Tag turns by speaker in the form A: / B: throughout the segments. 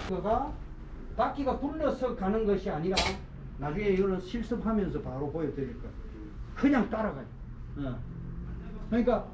A: 그가 바퀴가 굴러서 가는 것이 아니라 나중에 이거는 실습하면서 바로 보여드릴 거예요. 그냥 따라가요. 그러니까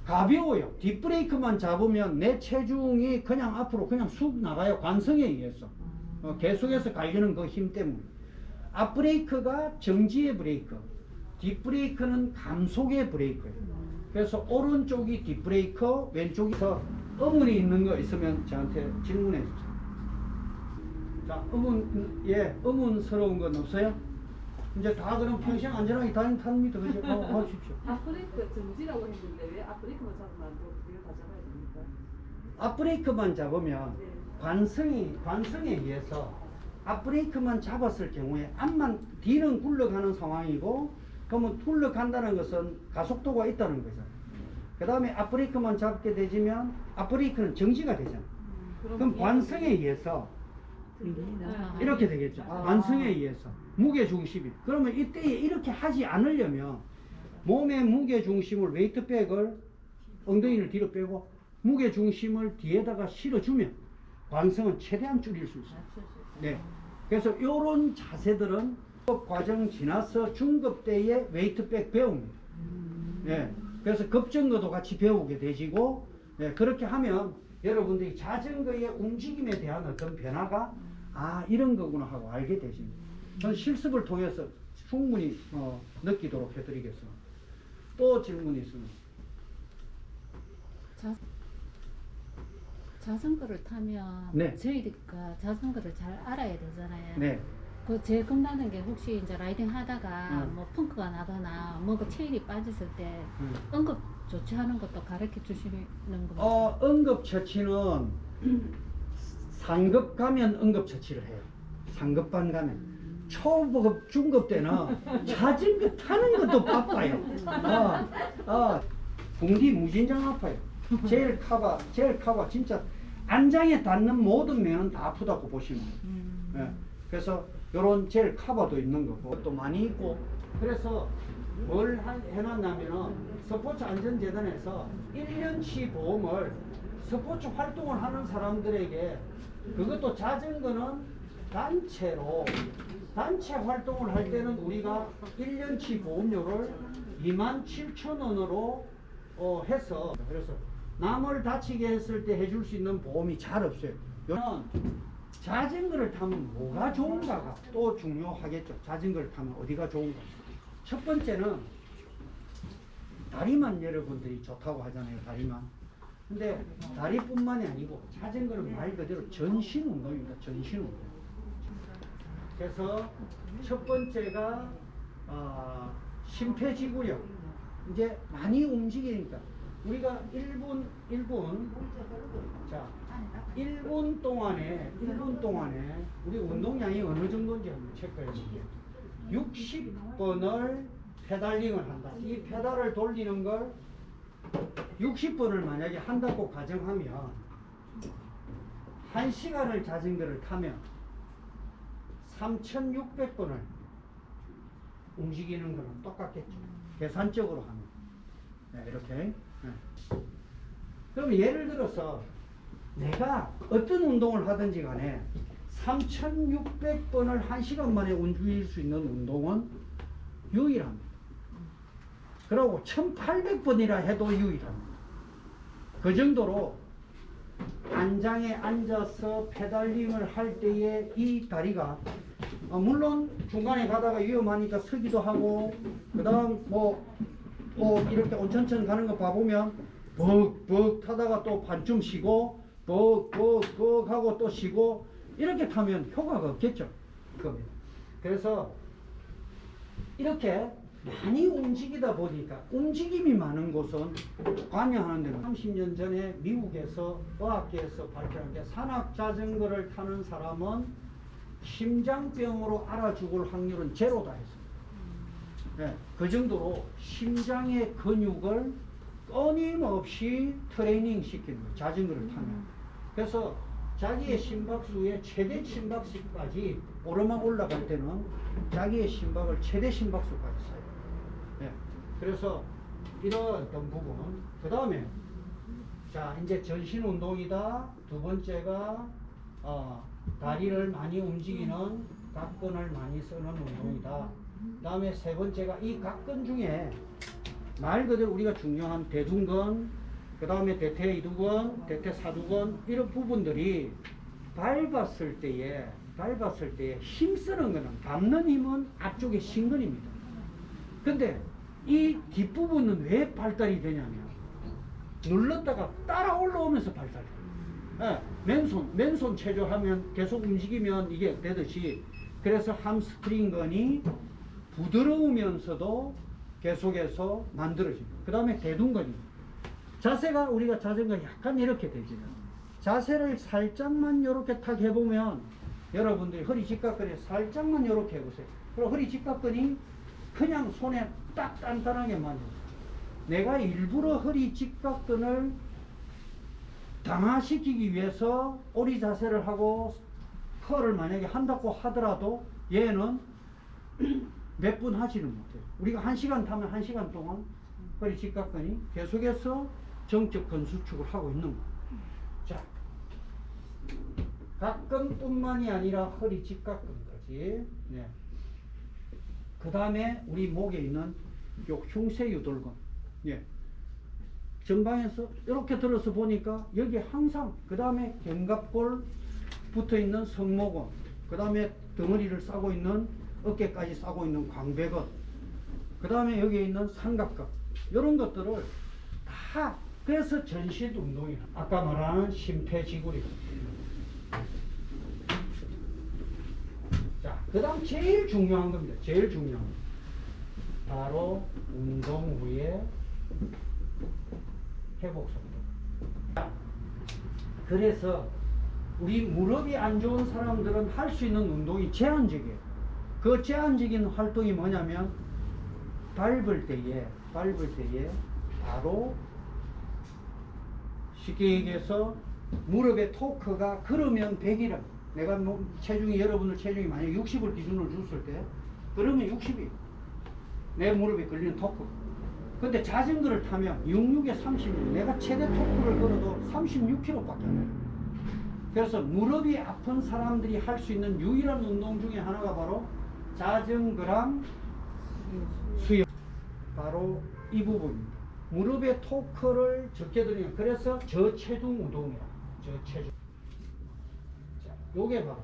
A: 가벼워요. 뒷브레이크만 잡으면 내 체중이 그냥 앞으로 그냥 쑥 나가요. 관성에 의해서. 계속해서 갈리는 그 힘 때문에. 앞브레이크가 정지의 브레이크, 뒷브레이크는 감속의 브레이크예요. 그래서 오른쪽이 뒷브레이크, 왼쪽에서 의문이 있는 거 있으면 저한테 질문해 주세요. 자, 의문스러운 건 없어요? 이제 다 그럼 평생 안전하게 다닙니다. 그죠? 하십시오.
B: 앞브레이크 정지라고 했는데 왜 앞브레이크만 잡으면 안 되고 뒤를 다 잡아야 됩니까?
A: 앞브레이크만 잡으면 관성에 의해서 앞브레이크만 잡았을 경우에 앞만 뒤는 굴러가는 상황이고, 그러면 굴러간다는 것은 가속도가 있다는 거죠. 그 다음에 앞브레이크만 잡게 되지면 앞브레이크는 정지가 되잖아요. 그럼 관성에 의해서 이렇게 되겠죠. 관성에 의해서 무게중심이. 그러면 이때에 이렇게 하지 않으려면 몸의 무게중심을 웨이트백을 엉덩이를 뒤로 빼고 무게중심을 뒤에다가 실어주면 관성은 최대한 줄일 수 있어요. 네. 그래서 이런 자세들은 과정 지나서 중급 때에 웨이트백 배웁니다. 네. 그래서 급정거도 같이 배우게 되시고, 네. 그렇게 하면 여러분들이 자전거의 움직임에 대한 어떤 변화가 이런 거구나 하고 알게 되십니다. 저는 실습을 통해서 충분히 느끼도록 해드리겠습니다. 또 질문이 있습니다.
C: 자전거를 타면
A: 네.
C: 저희가 자전거를 잘 알아야 되잖아요.
A: 네.
C: 그 제일 겁나는 게 혹시 이제 라이딩 하다가 뭐 펑크가 나거나 뭐 그 체일이 빠졌을 때 응급 조치하는 것도 가르쳐 주시는 겁니까?
A: 응급처치는 상급 가면 응급처치를 해요. 상급반 가면. 초급, 중급 때는 자전거 타는 것도 바빠요. 궁디 무진장 아파요. 제일 카바 진짜 안장에 닿는 모든 면은 다 아프다고 보시면 돼요. 예. 그래서 요런 젤 카바도 있는 거고 또 많이 있고, 그래서 뭘 해놨냐면은 스포츠 안전재단에서 1년치 보험을 스포츠 활동을 하는 사람들에게, 그것도 자전거는 단체 활동을 할 때는 우리가 1년치 보험료를 27,000원으로 해서, 그래서 남을 다치게 했을 때 해줄 수 있는 보험이 잘 없어요. 이거는 자전거를 타면 뭐가 좋은가가 또 중요하겠죠. 자전거를 타면 어디가 좋은가. 첫 번째는 다리만 여러분들이 좋다고 하잖아요. 다리만. 근데 다리뿐만이 아니고 자전거는 말 그대로 전신 운동입니다. 전신 운동. 그래서 첫 번째가 심폐지구력. 이제 많이 움직이니까 우리가 1분 동안에 우리 운동량이 어느 정도인지 한번 체크해 볼게요. 60번을 페달링을 한다. 이 페달을 돌리는 걸 60번을 만약에 한다고 가정하면 1시간을 자전거를 타면 3,600번을 움직이는 거랑 똑같겠죠. 계산적으로 하면. 네, 이렇게. 네. 그럼 예를 들어서 내가 어떤 운동을 하든지 간에 3,600번을 1시간 만에 움직일 수 있는 운동은 유일합니다. 그리고 1,800번이라 해도 유일합니다. 그 정도로 안장에 앉아서 페달링을 할 때에 이 다리가 물론 중간에 가다가 위험하니까 서기도 하고, 그 다음 뭐 이렇게 온천천 가는 거 봐보면 벅벅 타다가 또 반쯤 쉬고 벅벅벅 하고 또 쉬고 이렇게 타면 효과가 없겠죠. 그래서 이렇게 많이 움직이다 보니까, 움직임이 많은 곳은 관여하는 데는 30년 전에 미국에서 의학계에서 발표한 게 산악 자전거를 타는 사람은 심장병으로 알아 죽을 확률은 제로다 했습니다. 네, 그 정도로 심장의 근육을 끊임없이 트레이닝 시키는 거예요. 자전거를 타면. 그래서 자기의 심박수의 최대 심박수까지 오르막 올라갈 때는 자기의 심박을 최대 심박수까지 써요. 네, 그래서 이런 어떤 부분. 그 다음에 자 이제 전신 운동이다. 두 번째가 다리를 많이 움직이는 각근을 많이 쓰는 운동이다. 그 다음에 세 번째가 이 각근 중에 말 그대로 우리가 중요한 대둔근, 그 다음에 대퇴이두근, 대퇴사두근 이런 부분들이 밟았을 때에 힘쓰는 거는 밟는 힘은 앞쪽의 신근입니다. 근데 이 뒷부분은 왜 발달이 되냐면 눌렀다가 따라 올라오면서 발달돼요. 맨손 체조하면 계속 움직이면 이게 되듯이, 그래서 함스트링근이 부드러우면서도 계속해서 만들어집니다. 그 다음에 대둔근이 자세가 우리가 자전거 약간 이렇게 되죠. 자세를 살짝만 이렇게 탁 해보면 여러분들이 허리 직각근에 살짝만 이렇게 해보세요. 그럼 허리 직각근이 그냥 손에 딱 단단하게 만져요. 내가 일부러 허리 직각근을 강화시키기 위해서 오리 자세를 하고 컬을 만약에 한다고 하더라도 얘는 몇 분 하지는 못해요. 우리가 1시간 타면 1시간 동안 허리 직각근이 계속해서 정적 근수축을 하고 있는 거예요. 자, 각근뿐만이 아니라 허리 직각근까지. 네. 그 다음에 우리 목에 있는 요 흉쇄유돌근. 예. 전방에서 이렇게 들어서 보니까 여기 항상, 그 다음에 견갑골 붙어 있는 성모근, 그 다음에 덩어리를 싸고 있는 어깨까지 싸고 있는 광배근, 그 다음에 여기 있는 삼각근, 이런 것들을 다, 그래서 전신 운동이야. 아까 말하는 심폐지구력. 자, 그 다음 제일 중요한 겁니다. 제일 중요한 거. 바로 운동 후에 회복 속도. 그래서 우리 무릎이 안 좋은 사람들은 할 수 있는 운동이 제한적이에요. 그 제한적인 활동이 뭐냐면 밟을 때에 바로 쉽게 얘기해서 무릎의 토크가 걸으면 100이라. 내가 체중이, 여러분들 체중이 만약 60을 기준으로 줬을 때 그러면 60이 내 무릎에 걸리는 토크. 근데 자전거를 타면 66에 36, 내가 최대 토크를 걸어도 36km밖에 안 돼요. 그래서 무릎이 아픈 사람들이 할 수 있는 유일한 운동 중에 하나가 바로 자전거랑 수영. 바로 이 부분입니다. 무릎의 토크를 적게 들이면, 그래서 저체중 운동이라. 저체중. 자, 요게 바로.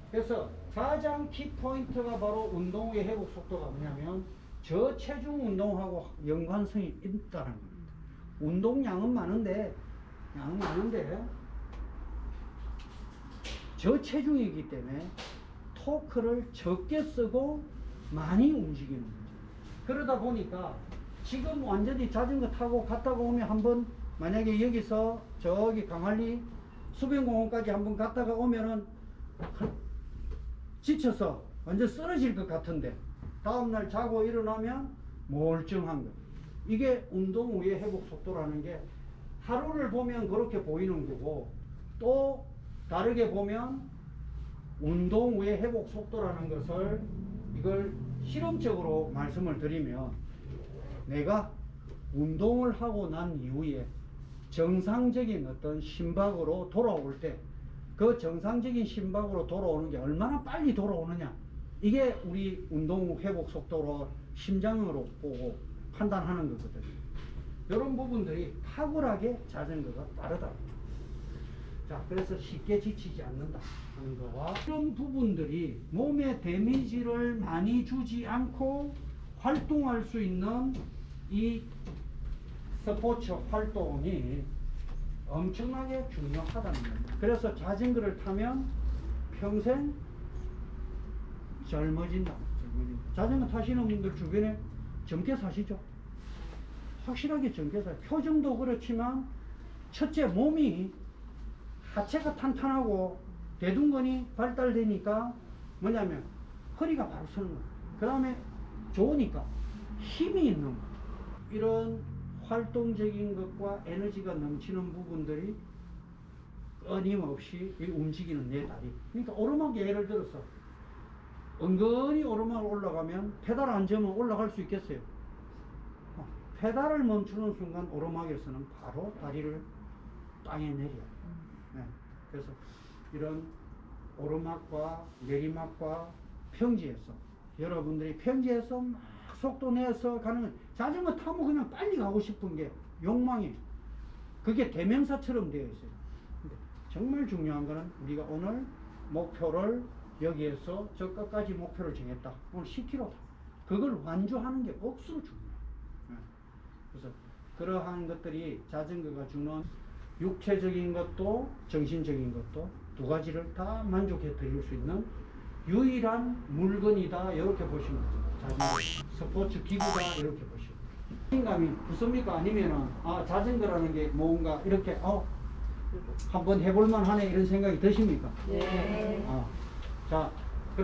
A: 그래서 가장 키포인트가 바로 운동 후의 회복 속도가 뭐냐면 저체중 운동하고 연관성이 있다는 겁니다. 운동량은 많은데 저체중이기 때문에 토크를 적게 쓰고 많이 움직이는 거죠. 그러다 보니까 지금 완전히 자전거 타고 갔다가 오면 한번, 만약에 여기서 저기 강할리 수변공원까지 한번 갔다가 오면은 지쳐서 완전 쓰러질 것 같은데 다음날 자고 일어나면 멀쩡한 거. 이게 운동 후의 회복 속도라는 게 하루를 보면 그렇게 보이는 거고, 또 다르게 보면 운동 후의 회복 속도라는 것을, 이걸 실험적으로 말씀을 드리면, 내가 운동을 하고 난 이후에 정상적인 어떤 심박으로 돌아올 때, 그 정상적인 심박으로 돌아오는 게 얼마나 빨리 돌아오느냐, 이게 우리 운동 후 회복 속도로 심장으로 보고 판단하는 거거든요. 이런 부분들이 탁월하게 자전거가 빠르다. 자, 그래서 쉽게 지치지 않는다 하는 거와, 이런 부분들이 몸에 데미지를 많이 주지 않고 활동할 수 있는 이 스포츠 활동이 엄청나게 중요하다는 겁니다. 그래서 자전거를 타면 평생 젊어진다. 자전거 타시는 분들 주변에 젊게 사시죠? 확실하게 젊게 사요. 표정도 그렇지만, 첫째 몸이 하체가 탄탄하고 대둔근이 발달되니까 뭐냐면 허리가 바로 서는 거예요. 그 다음에 좋으니까 힘이 있는 거예요. 이런 활동적인 것과 에너지가 넘치는 부분들이 끊임없이 움직이는 내 다리. 그러니까 오르막, 예를 들어서 은근히 오르막을 올라가면 페달 안 저으면 올라갈 수 있겠어요? 페달을 멈추는 순간 오르막에서는 바로 다리를 땅에 내려요. 네. 그래서 이런 오르막과 내리막과 평지에서 여러분들이 평지에서 막 속도 내서 가는 자전거 타면 그냥 빨리 가고 싶은 게 욕망이 그게 대명사처럼 되어 있어요. 근데 정말 중요한 거는 우리가 오늘 목표를 여기에서 저 끝까지 목표를 정했다. 오늘 10km다. 그걸 완주하는 게 억수로 중요해요. 그래서 그러한 것들이 자전거가 주는 육체적인 것도 정신적인 것도 두 가지를 다 만족해 드릴 수 있는 유일한 물건이다. 이렇게 보시면 돼요. 자전거 스포츠 기구다. 이렇게 보시면 돼요. 자신감이 붙습니까? 아니면은 아 자전거라는 게 뭔가 이렇게 한번 해볼만 하네 이런 생각이 드십니까?
B: 네.
A: 자